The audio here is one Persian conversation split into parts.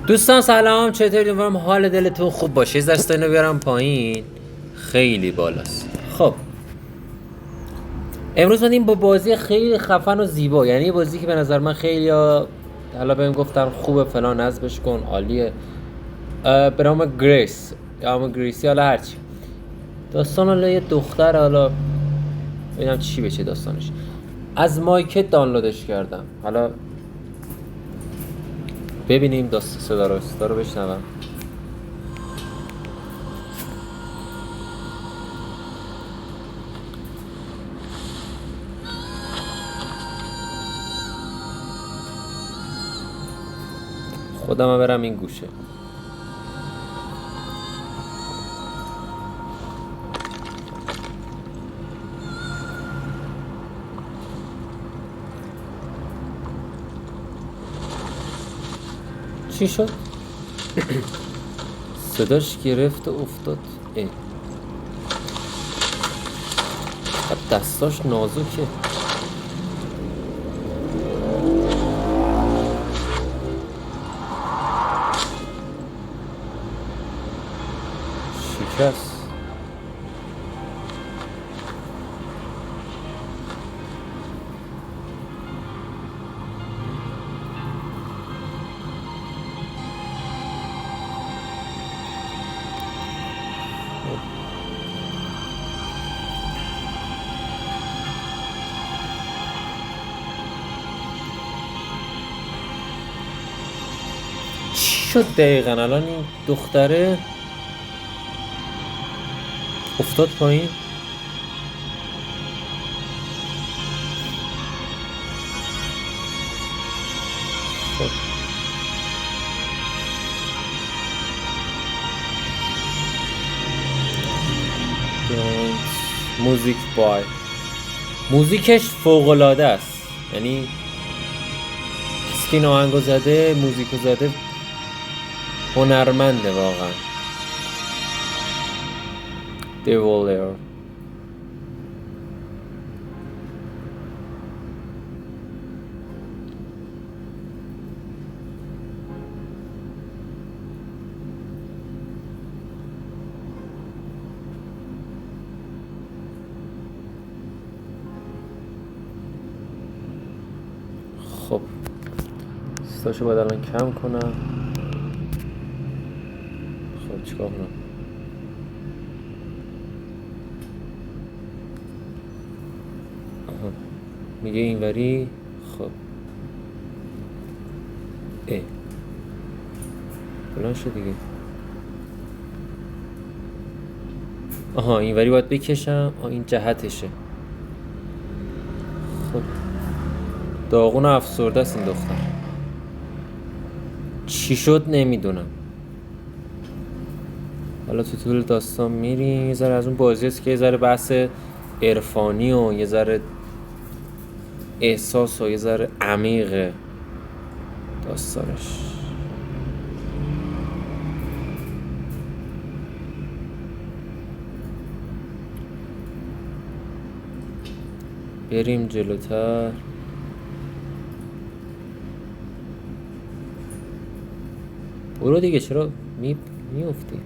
دوستان سلام، چطوری؟ امیدوارم حال دلتون خوب باشه. یه ذره اینو بیارم پایین، خیلی بالاست. خب امروز اومدیم با بازی خیلی خفن و زیبا، یعنی یه بازی که به نظر من خیلی حالا بهم گفتن خوبه فلان، نصبش کن، عالیه. به نام گریس یا همون گریسی، حالا هرچی. داستان حالا یه دختر، حالا ببینم چی بشه داستانش. از مایکت دانلودش کردم، حالا ببینیم صدا رو بشنوم. خودم برم این گوشه. چی شد؟ صداش گرفت و افتاد. دستاش نازکه. شکست. چی شد دقیقا؟ الان این دختره افتاد پایین. خب موزیک بای، موزیکش فوق‌العاده است. یعنی کسی که این آهنگو زده، موزیکو زده، هنرمنده واقعا. دیولر. خب صداشو باید الان کم کنم. خب چیکار کنم؟ میگه اینوری. خب بلند شد دیگه. آها اینوری باید بکشم. این جهتشه. خب داغون و افسرده است این دختر. چی شد نمیدونم. حالا تو طول داستان میریم. یه ذره از اون بازی است که یه ذره بحث عرفانی و یه ذره احساس و یه ذره عمیق داستانش. بریم جلوتر. برو دیگه، چرا میافتی؟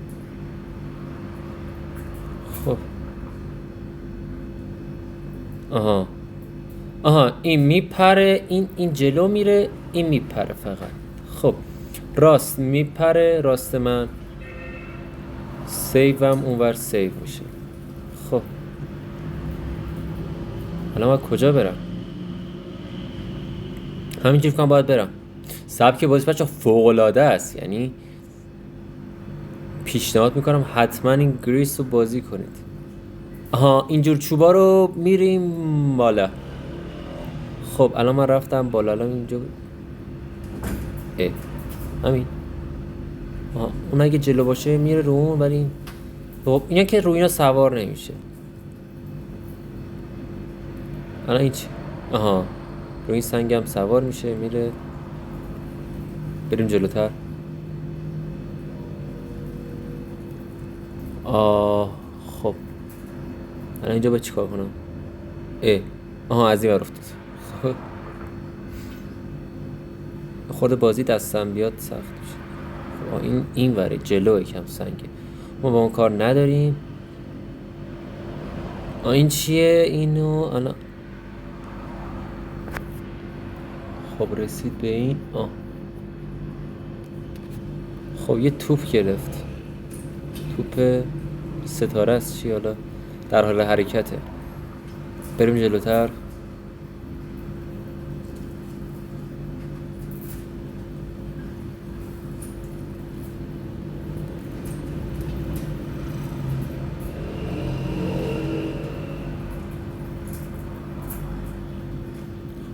خب آها این میپره، این جلو میره، این میپره فقط. خب راست میپره، راست من سیوم اونور سیو میشه. خب حالا من کجا برم؟ همینجور کنم باید برم. سبک بازی بچه فوق‌العاده است، یعنی پیشنهاد میکنم حتما این گریس رو بازی کنید. اینجور چوبا رو میریم بالا. خب الان من رفتم بالا. الان اینجا همین. اون اگه جلو باشه میره رو اون، ولی خب اینا که رو اینا سوار نمیشه. الان این چی؟ رو این سنگم سوار میشه میره. بریم جلوتر. خب الان اینجا باید چیکار کنم؟ از این ور افتاد. خورده بازی دستم بیاد سخت میشه. این وره جلو یکم سنگه، ما با اون کار نداریم. این چیه؟ اینو الان خب رسید به این. خب یه توپ گرفت، توپ ستاره است چی حالا، در حال حرکته. بریم جلوتر.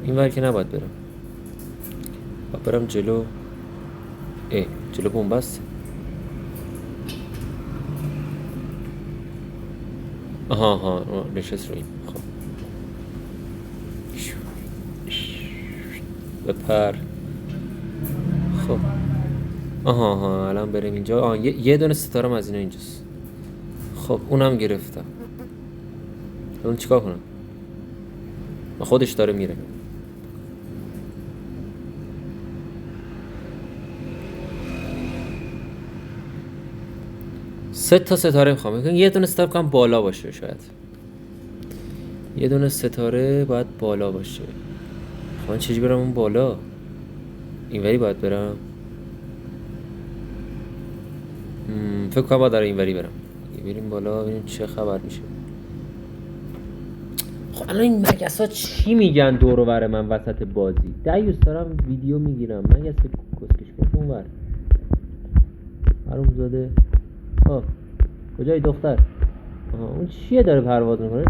این ور که نباید برم، باید برم جلو. جلو بومبست. آها نشست رو این. خب بپر. خب آها الان بریم اینجا. یه دونه ستارم از اینا اینجاست. خب اونم گرفتم. الان چیکار کنم؟ خودش داره میره. سه تا ستاره میخوام. یه دونه ستاره کنم بالا باشه. شاید یه دونه ستاره باید بالا باشه. خب من چجوری برم اون بالا؟ اینوری باید برم. فکر کنم باید داره اینوری برم. بریم بالا ببینیم چه خبر میشه. خب الان این مگس ها چی میگن دور و بر من وسط بازی؟ دیوس دارم ویدیو میگیرم، مگس کسکش کن اون ور حروم زاده. خب کجایی دختر؟ اون چیه داره پرواز میکنه؟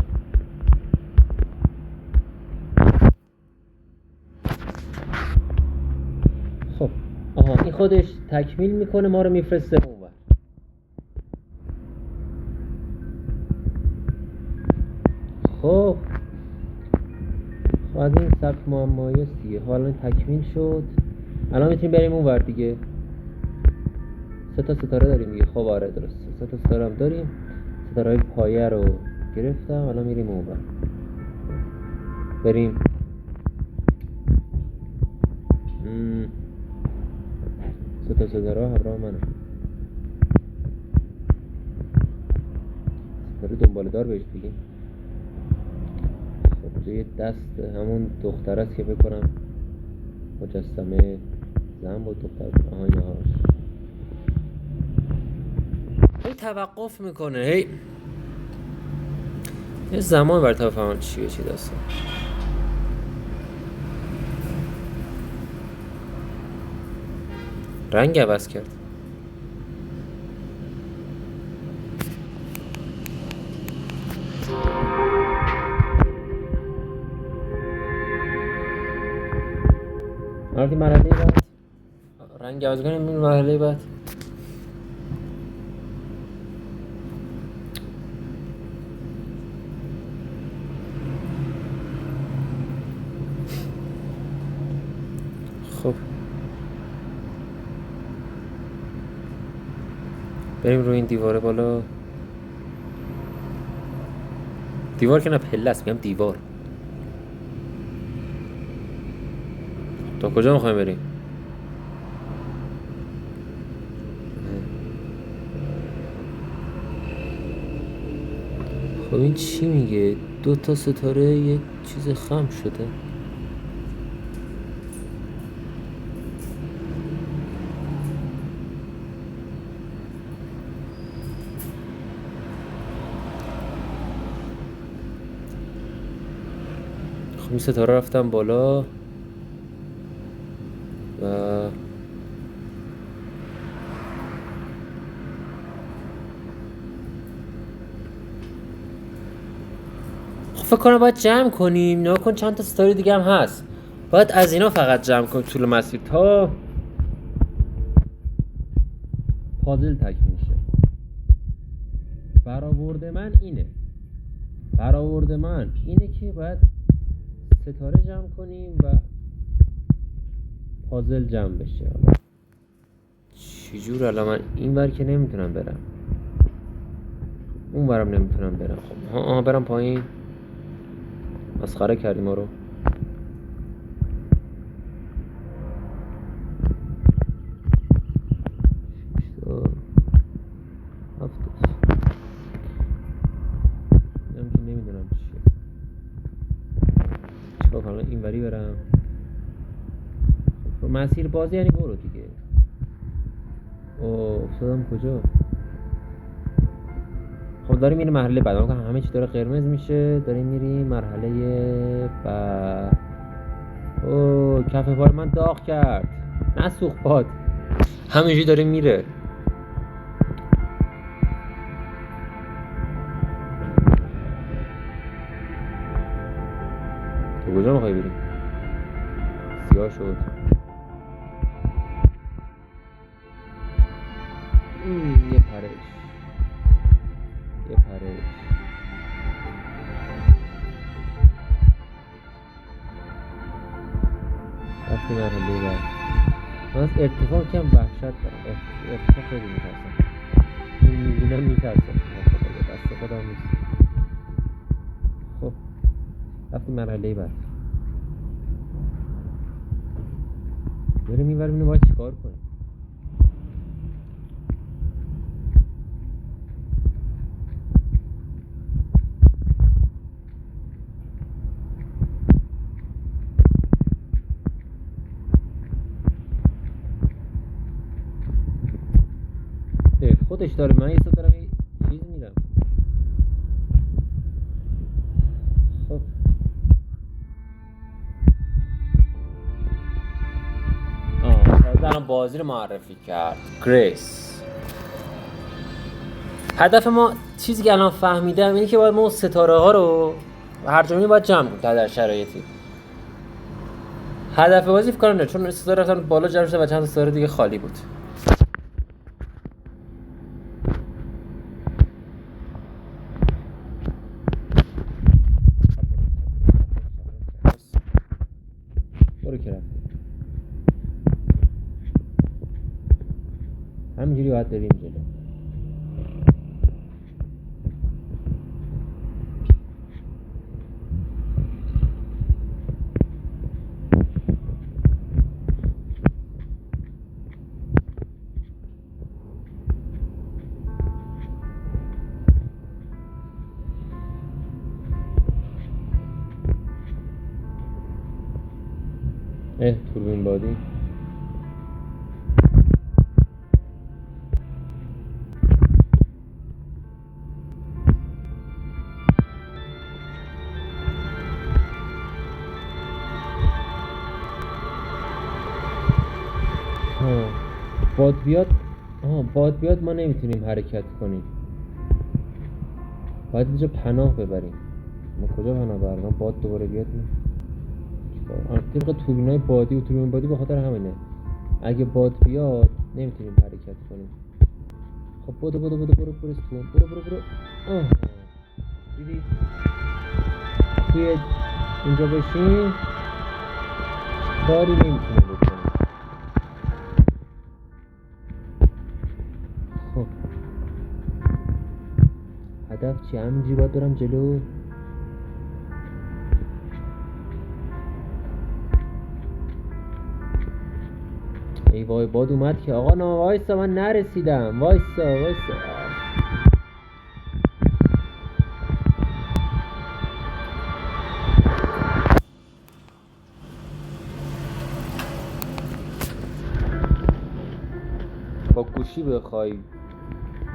خب این خودش تکمیل میکنه، ما رو میفرسته اون ور. خب از این سبک معمایی دیگه حالا تکمیل شد. الان میتونیم بریم اون ور دیگه. 3 تا ستاره داریم دیگه. خب آره درسته، 3 تا ستاره هم داریم. ستاره‌های پایه رو گرفتم. الان میریم اون ور. بریم. 3 تا ستاره همراه منه. ستاره دنباله دار بهش بگیم. خب یه دست همون دختر است که بکنم مجسمه زن بود دختر. اینهاش هی توقف میکنه، هی یه زمان بر بفهمم چی داستان. رنگ عوض کرد. رفتیم مرحله بعد. رنگ عوض کنیم این مرحله بعد. خب بریم روی این دیواره بالا. دیوار که نه پله است، میگم دیوار. تا کجا میخوایم بریم؟ خب این چی میگه؟ 2 تا ستاره یک چیز خم شده. خب این ستاره رفتم بالا و فکر کنم باید جمع کنیم. نگاه کن چند تا ستاره دیگه هم هست. باید از اینا فقط جمع کنیم طول مسیر تا پازل تکمیل شه. برآورد من اینه که باید ستاره جمع کنیم و پازل جمع بشه. حالا چجور الان من این ور که نمیتونم برم، اون ورم نمیتونم برم. خب برم پایین. مسخره کردیم ما رو. مسیر بازی یعنی برو دیگه. اوه افتادم کجا؟ خب داریم میریم مرحله بعد. همه چی داره قرمز میشه. داریم میریم مرحله بعد. اوه کف پای من داغ کرد. نسوخت باد. همینجوری داره میره. تو کجا میخوای بریم؟ سیاه شد. یه پرش. رفتیم مرحله بعد. من از ارتفاع کم وحشت دارم. ارتفاع خیلی میترسم. میبینم میترسم. دست خودم نیست. خب رفتیم مرحله بعد. بریم این ور ببینیم باید چیکار کنیم. خودش داره. من یه سا دارم یه چیز میرم. خب تازه الان بازی رو معرفی کرد. گریس. هدف ما چیزی که الان فهمیدم اینه که باید ما اون ستاره ها رو هر جمعی باید جمع کنیم در شرایطی. هدف بازی فکر کنم نه، چون ستاره رفتن بالا جمع شدن و چند تا ستاره دیگه خالی بود. برو که رفت. همینجوری باید بریم جلو. توربین بادی. باد بیاد ما نمیتونیم حرکت کنیم. باید اینجا پناه ببریم. ما کجا پناه ببریم؟ باد دوباره بیاد طبق توربینای بادی و توربین بادی به خاطر همینه. اگه باد بیاد نمیتونیم حرکت کنیم. خب برو برستون. برو. دیدی؟ توی اینجا بشین کاری نمیتونه بکنه. خب هدف چی؟ همینجوری باید برم جلو. ای وای باد اومد که آقا نه وایسا من نرسیدم. وایسا با گوشی بخوای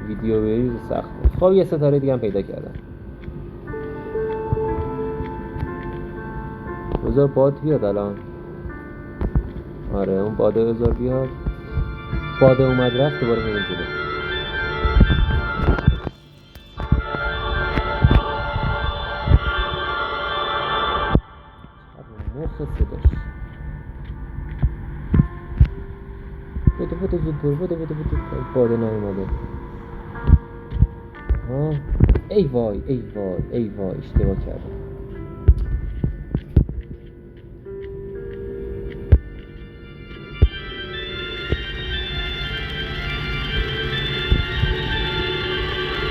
ویدیو ببینی سخته. خب یه ستاره دیگه هم پیدا کردم. بذار باد بیاد الان. آره اون باده بذار بیاد. باده اومد رفت دوباره میریم جلو. مخ صداش. بودو زود برو. باده نیومده. ای وای اشتباه کردم.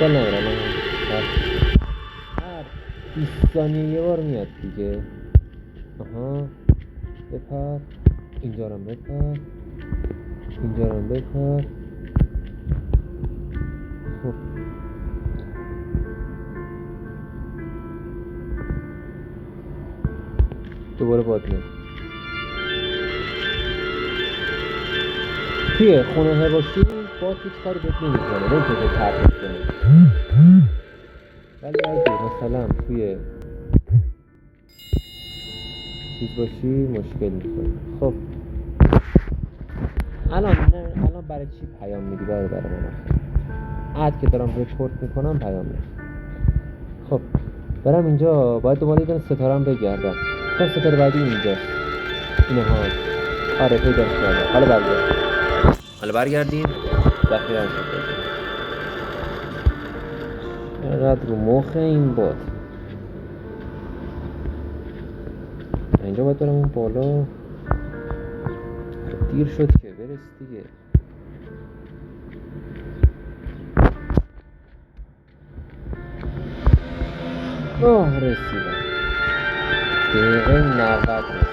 کل نمیرم هر 20 ثانیه یه بار میاد دیگه. بپر. اینجا رو بپر. خب دوباره باد میاد. توی خونه باشی با هیچ کاری بهت نمیکنه، نمیتونه پرتش کنه. ولی اگه مثلا توی چیز باشی مشکل میکنه. خب الان برای چی پیام میدی برادر من؟ عد که دارم رکورد میکنم پیام میدی. خب برم اینجا، باید دوباره یه ستارم بگردم. خب ستاره بعدی اینجاست. اینه ها. آره پیداش کردم. حالا برگردیم. ذخیره هم شد. اینقدر رو مخ این باد. اینجا باید برم اون بالا. دیر شد که برس دیگه. رسیدم. دقیقه 90 رسیدم.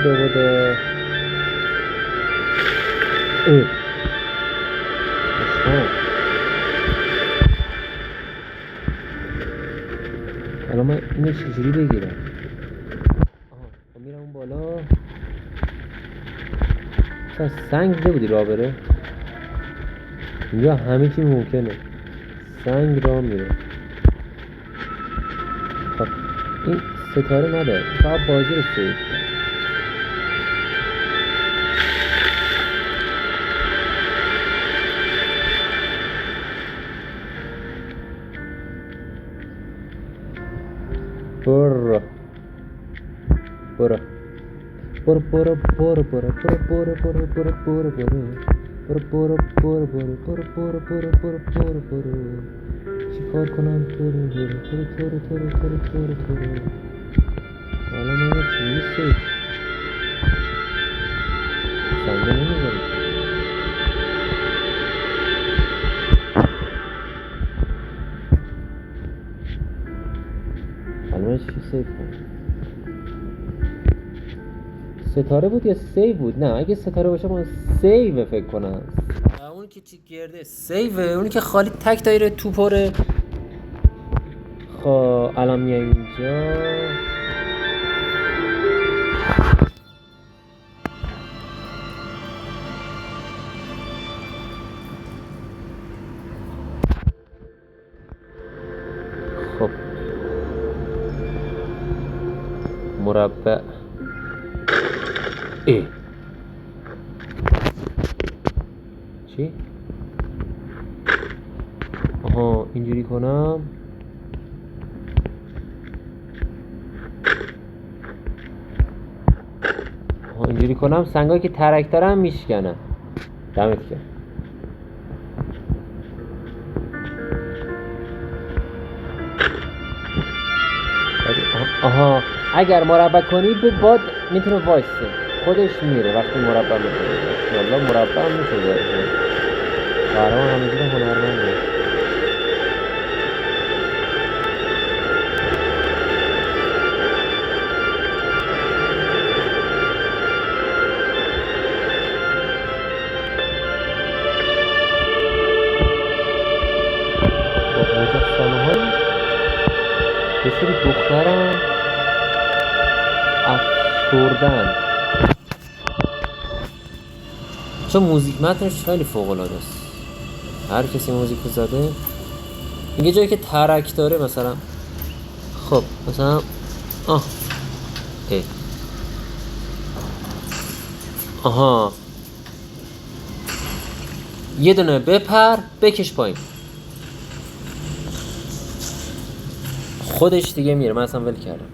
بوده الان من اینو چجوری بگیرم؟ میرم اون بالا. مثلا سنگ ده بودی راه بره اینجا همه چی ممکنه. سنگ راه میره. خب این ستاره نداره، فقط بازی رو سیف. برو برو برو برو برو برو برو برو برو برو برو برو برو برو برو برو برو برو برو چیکار کنم؟ برو حالا من چیزی سید سنگه نمیذاری. حالا من چی سید کنم؟ ستاره بود یا سیو بود؟ نه اگه ستاره باشه من سیو فکر کنم. اون که چی گرده سیوه، اونی که خالی تک دایره تو پره. خب الان میایم اینجا. خب مربع چی؟ آها اینجوری کنم. اینجوری کنم سنگایی که ترک دارم میشکنن. دمت گرم. آها اگر مربع کنی باد میتونه وایسه، خودش میره وقتی مربع میکنه. والله مربع هم میشه قهرمان همینجوری هنرمنده. خب مجسمه های یه سری دخترم افسردن، چون موزیک متنش خیلی فوق العاده است. هر کسی موزیکو زده میگه جایی که ترک داره مثلا. خب مثلا آها یه دونه بپر بکش پایین، خودش دیگه میره. من اصلا ول کردم.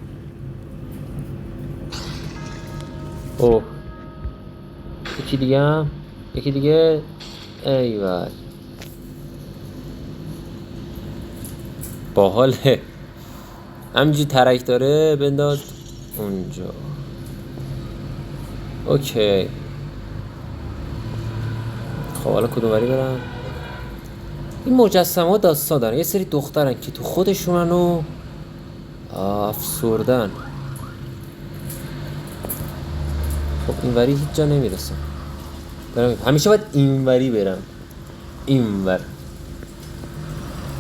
اوه یکی دیگه ایوال باحاله. همینجوری ترک داره بنداز اونجا. اوکی خب حالا کدوم بری برم؟ این مجسمه داستان دارن، یه سری دخترن که تو خودشونن و افسردن. خب اینوری هیچ جا نمیرسم، همیشه باید اینوری برم. اینور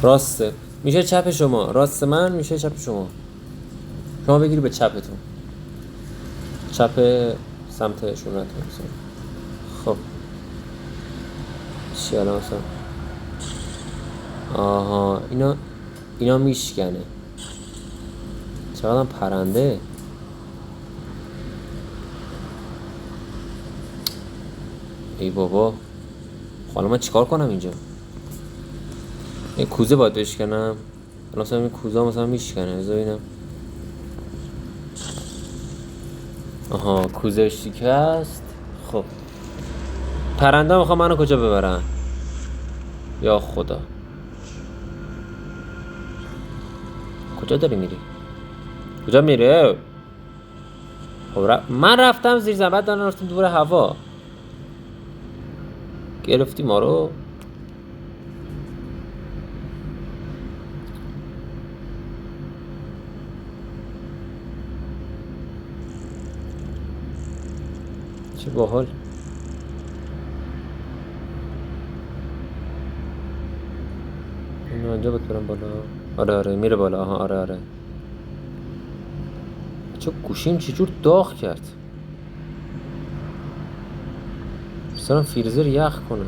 راسته میشه چپ شما، راست من میشه چپ شما. شما بگیری به چپتون، چپ سمت شونتون. خب چی الان مثلا؟ آها اینا میشکنه. چقدر پرنده. ای بابا، حالا من چیکار کنم اینجا؟ این کوزه باید بشکنم. مثلا این کوزه مثلا میشکنه، بذار ببینم. آها کوزه شکست. خب پرنده میخوام منو کجا ببرن؟ یا خدا، کجا داری میری؟ کجا میره؟ خب من رفتم زیر زمین، بعد دارم رفتم دور هوا. گرفتی ما رو. چه باحال. اینو اینجا بتونم بالا. آره میره بالا. آها آره چه گوشیم چجور داغ کرد. مثلا فریزر یخ کنه.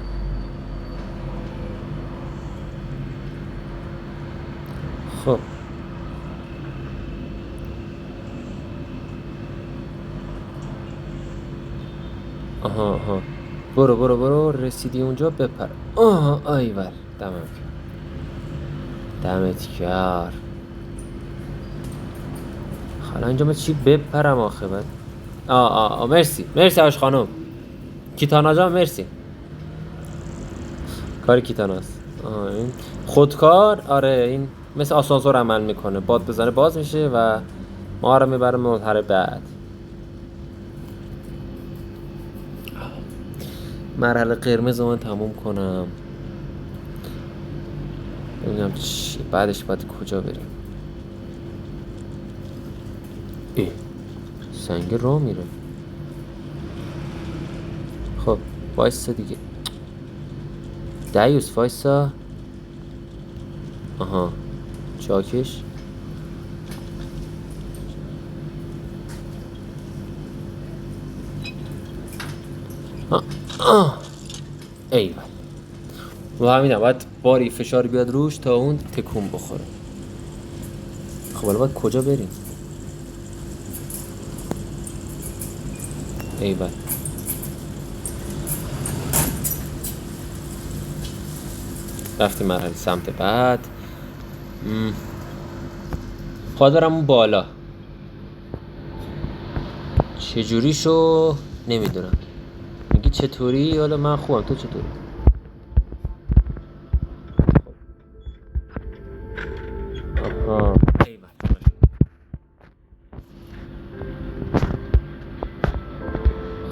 خب آها برو رسیدی اونجا بپر. ایول دمت کرد. حالا اینجا من چی بپرم آخه بعد؟ مرسی آش خانم کیتانا جان، مرسی. کاری کیتاناست. این خودکار. آره این مثل آسانسور عمل میکنه، باد بزنه باز میشه و ما رو میبره منحنی بعد. مرحله قرمز رو من تموم کنم، ببینم چی بعدش باید کجا بریم. سنگ راه میره. خب وایسا دیگه دیوس، وایسا. آها چاکش. ایول. و همینم باید باری فشار بیاد روش تا اون تکون بخوره. خب حالا باید کجا بریم؟ ایول. رفتیم مرحله سمت بعد. خواهد برم اون بالا. چجوری شو نمیدونم. میگی چطوری؟ حالا من خوبم، تو چطوری؟ آها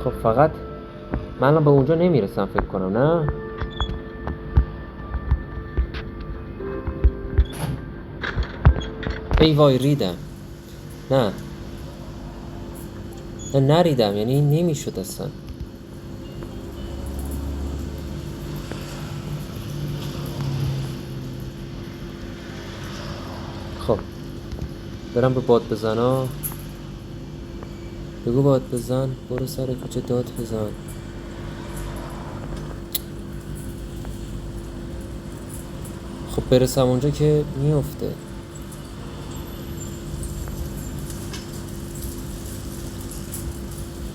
خب فقط من به اونجا نمیرسم فکر کنم. نه ای وای ریدم. نه نریدم، یعنی نمیشد اصلا. خب برم به باد بزنا. بگو باد بزن، برو سر کوچه داد بزن. خب برسم اونجا که میفته.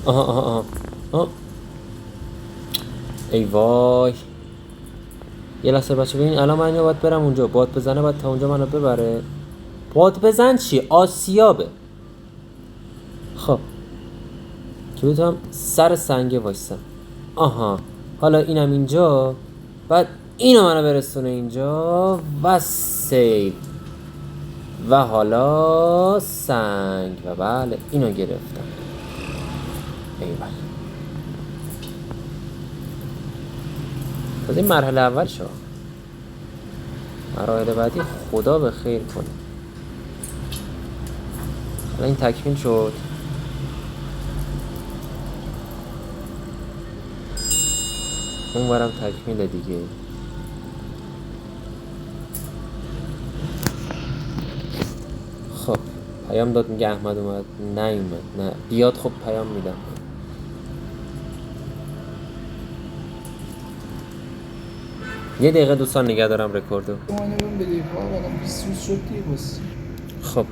آها ای وای. یه لحظه بچه ببین، الان من باید برم اونجا، باد بزنه باید تا اونجا منو ببره. باد بزن چی؟ آسیابه. خب که بتونم سر سنگه وایسم. آها حالا اینم اینجا، بعد اینو منو برسونه اینجا و سیو و حالا سنگ و بله اینو گرفتم. ایول. از این مرحله اول شو. مراحل بعدی خدا به خیر کنه. حالا این تکمیل شد. اونورم تکمیله دیگه. خب پیام داد میگه احمد اومد، نیومد. نه بیاد خب پیام میدم. یه دقیقه دوستان نگه دارم رکوردو. خب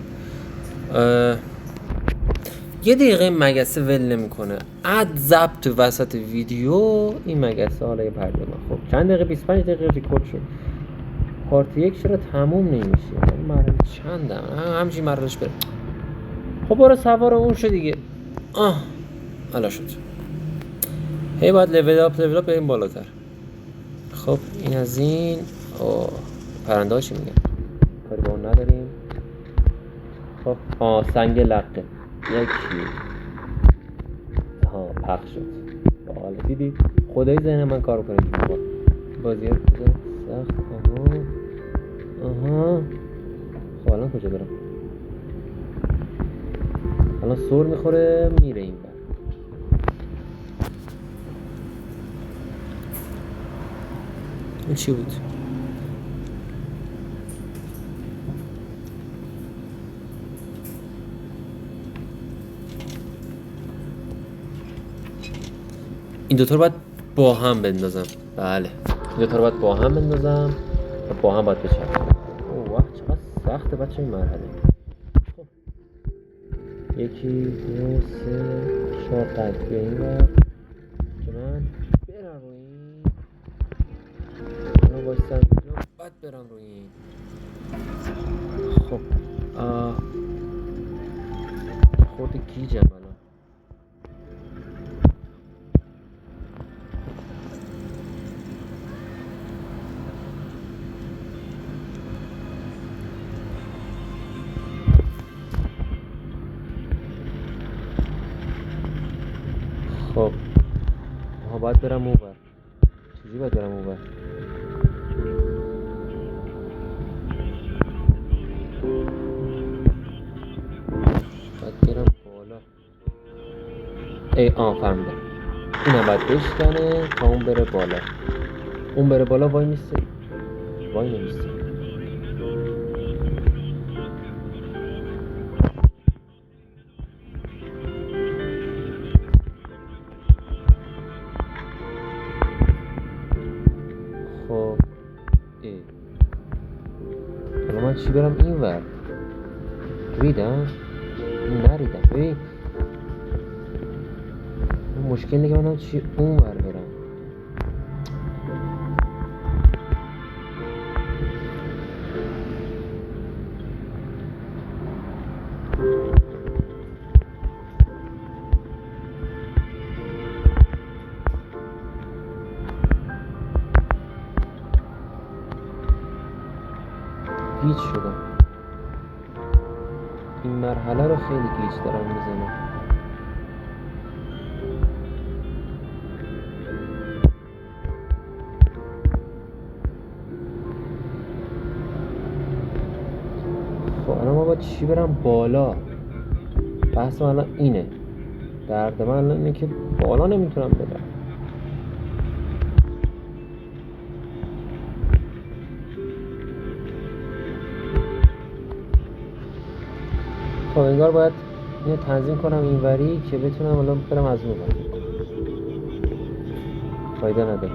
یه دقیقه مگسه ول نمیکنه، اد ضبط وسط ویدیو این مگسه. حالا یه پرده من خب چند دقیقه 25 دقیقه ریکورد شد. پارت یک چرا تموم نمیشه؟ این مرحله چندم؟ همچین مرحلهش بره. خب برو سوار اون شو دیگه. حالا شد. هی باید لیول اپ بریم بالاتر. خب این از این. پرنده هاشی میگم کاری با اون نداریم. خب سنگ لقه یکی پخش شد. حالا دیدید خدای ذهن من کار کنه اینجوری بازی ها سخت. خب الان کجا برم؟ الان سر میخوره میره این بر. این چی بود؟ این دوتا رو باید با هم بندازم. بله این دوتا رو باید با هم بندازم و با هم باید بچرخم. اوه چقدر سخته بچه این مرحله. خب یکی دو سه چهار قد به این بر که من برم روی این. من بایستم اینجا باید برم روی این. خب خورده گیجم الان. خب باید برم اون بر. چیزی باید برم اون بر. باید برم بالا. فهمیدم. اینم باید بشکنه تا اون بره بالا. اون بره بالا وای میسته. وای نمیسته. خب حالا من چی برم این ور؟ ریدم؟ نریدم. ببین مشکل اینه که من چی اون ور برم. گیج شدم. این مرحله رو خیلی گیج دارم میزنم. خب الان ما باید چی برم بالا؟ بحث من الان اینه. درد من الان اینه که بالا نمیتونم برم. خب انگار باید اینو تنظیم کنم اینوری که بتونم الان برم از اون ور. فایده نداره.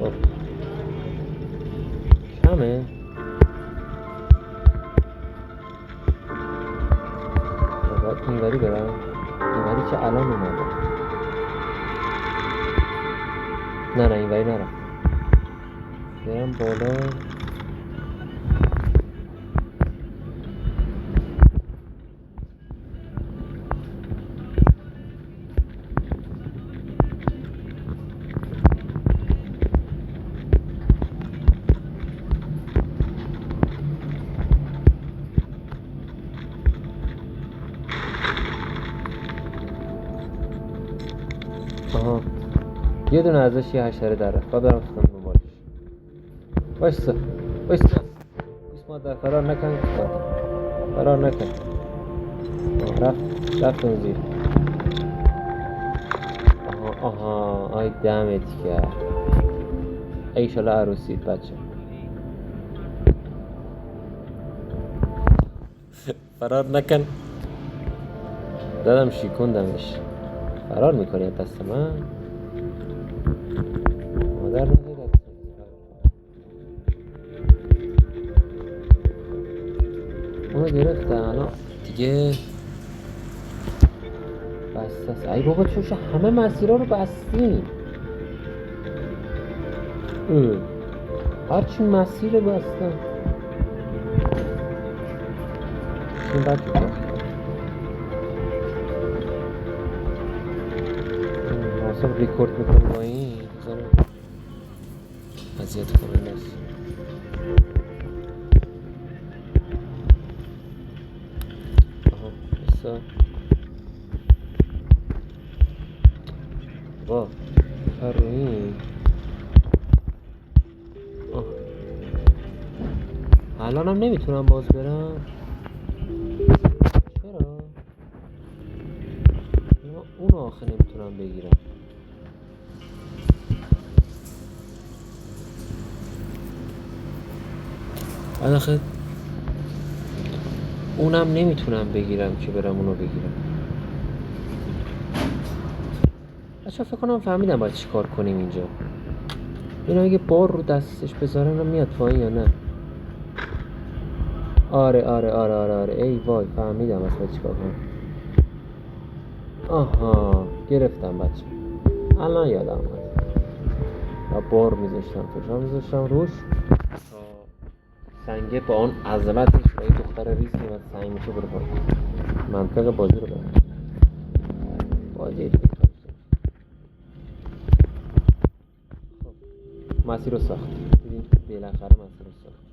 خب کمه. باید اینوری برم. اینوری که الان اومده. نه اینوری نرم. برم بالا. یه دونه ازش یه حشره در رفت. برم سخن دنبالش. وایسا مادر، فرار نکن. فرار نکن. رفت اون زیر. آها آی دمت کرد. ایشالا عروسید بچه. فرار نکن. دادم شیکوندمش. فرار میکنی از دست من؟ مادر نزد. اونو گرفتن الان دیگه بسته است. ای بابا چوش همه مسیرها رو بستیم. هرچی مسیر بستم. این بچه کن حساب ریکورد میکنم با این بزنم اذیت کننده است. آها بسا با فرین الان هم نمیتونم باز برم. چرا؟ اون آخه نمیتونم بگیرم. بعد آخه اونم نمیتونم بگیرم که برم اونو بگیرم. بچه فکر کنم فهمیدم باید چی کار کنیم اینجا. این اگه بار رو دستش بذارم میاد پایین یا نه. آره ای وای فهمیدم اصلا چی کار کنم. آها گرفتم بچه. الان یادم اومد. و بار میذاشتم فشار میذاشتم روش تا سنگه با اون عظمتش با این دختر ریز که سنگ میشه برو پایین. منطق بازی رو برم بازی دیگه. مسیر رو ساخت. دیدین بالاخره مسیر رو ساخت.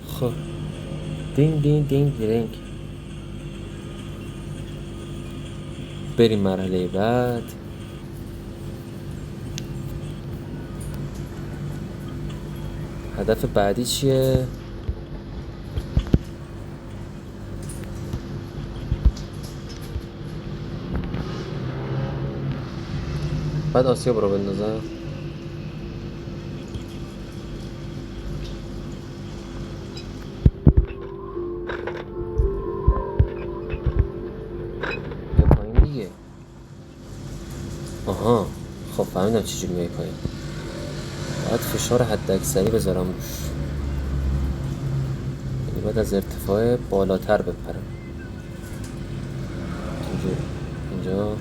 خب دینگ بریم مرحله بعد. هدف بعدی چیه؟ بعد آسیاب رو بندازم. یا پایین دیگه. آها خب فهمیدم چجوری میای پایین. باید فشار حداکثری بذارم روش. یعنی باید از ارتفاع بالاتر بپرم. اینجا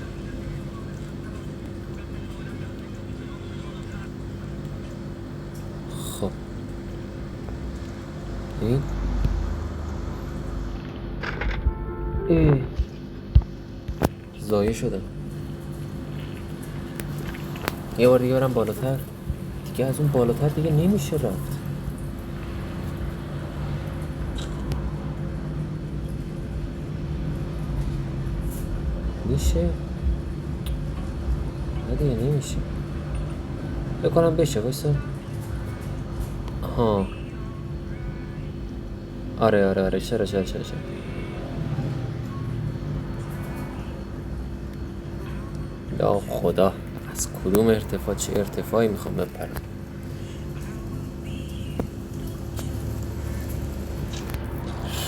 خب این ضایع شدم. یه بار دیگه برم بالاتر. دیگه از اون بالاتر دیگه نمیشه رفت. میشه؟ نه دیگه نمیشه. بکنم بشه وایسا. آها آره چرا یا خدا از کدوم ارتفاع چه ارتفاعی میخوام بپرم.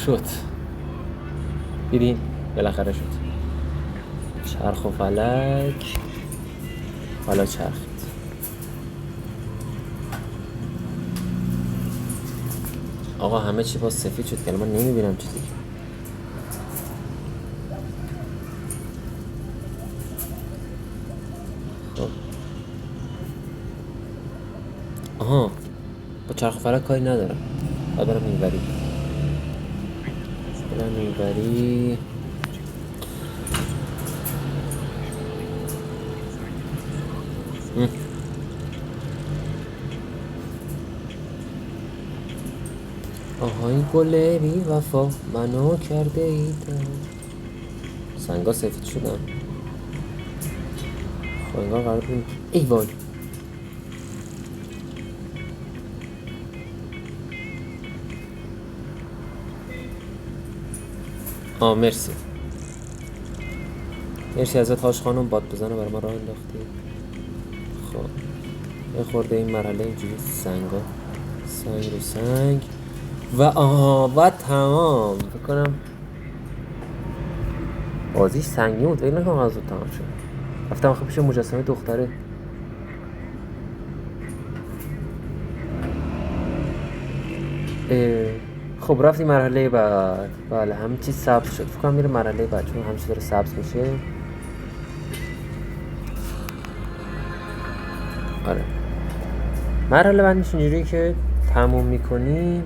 شد دیدین بالاخره شد. چرخ و فلک حالا چرخید. آقا همه چی باز سفید شد که من نمیبینم چیزی. خب آها با چرخ و فلک کاری ندارم. باید برم اینوری. آهای گل بی وفا منو کرده ایدم سنگا سفید شدن. خب انگار قرار بود ای وای مرسی ازت هاش خانم، باد بزنه برای ما راه انداختی. خب یه خورده این مرحله اینجوری سنگا سنگ رو سنگ و تمام. فکر کنم بازیش سنگی بود ولی نکنم از زود تمام شد. رفتم آخه پیش مجسمه دختره. خب رفتیم مرحله بعد. بله همه چیز سبز شد. فکر کنم میره مرحله بعد چون همه چیز داره سبز میشه. آره مرحله بعد میشه اینجوری که تموم میکنیم.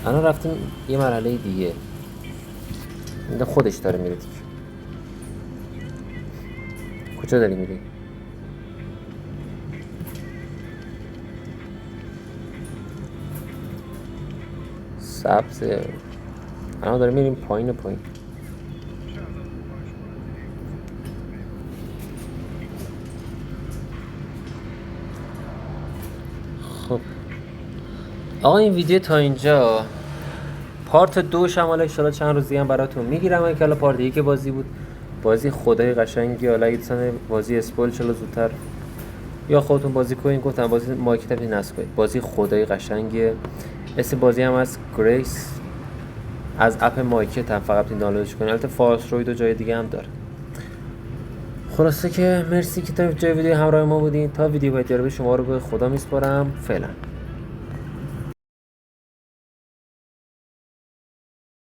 الان رفتیم یه مرحله دیگه. این خودش داره میره دیگه. کجا داری میری؟ سبزه. الان داریم میریم پایین. خب آقا این ویدیو تا اینجا. پارت 2 شمال ان چند روزی هم براتون میگیرم. که حالا پارت 1 بازی بود، بازی خدای قشنگی. حالا اگه دوستان بازی اسپویل چلا زودتر یا خودتون بازی کنین، گفتم بازی مارکت نصب کنید. بازی خدای قشنگیه. اسم بازی هم از گریس، از اپ مارکت هم فقط این دانلودش کنید. البته فارستروید و جای دیگه هم داره. خلاصه که مرسی که تا جای ویدیو همراه ما بودین. تا ویدیو بعدی رو به شما رو به خدا میسپارم. فعلا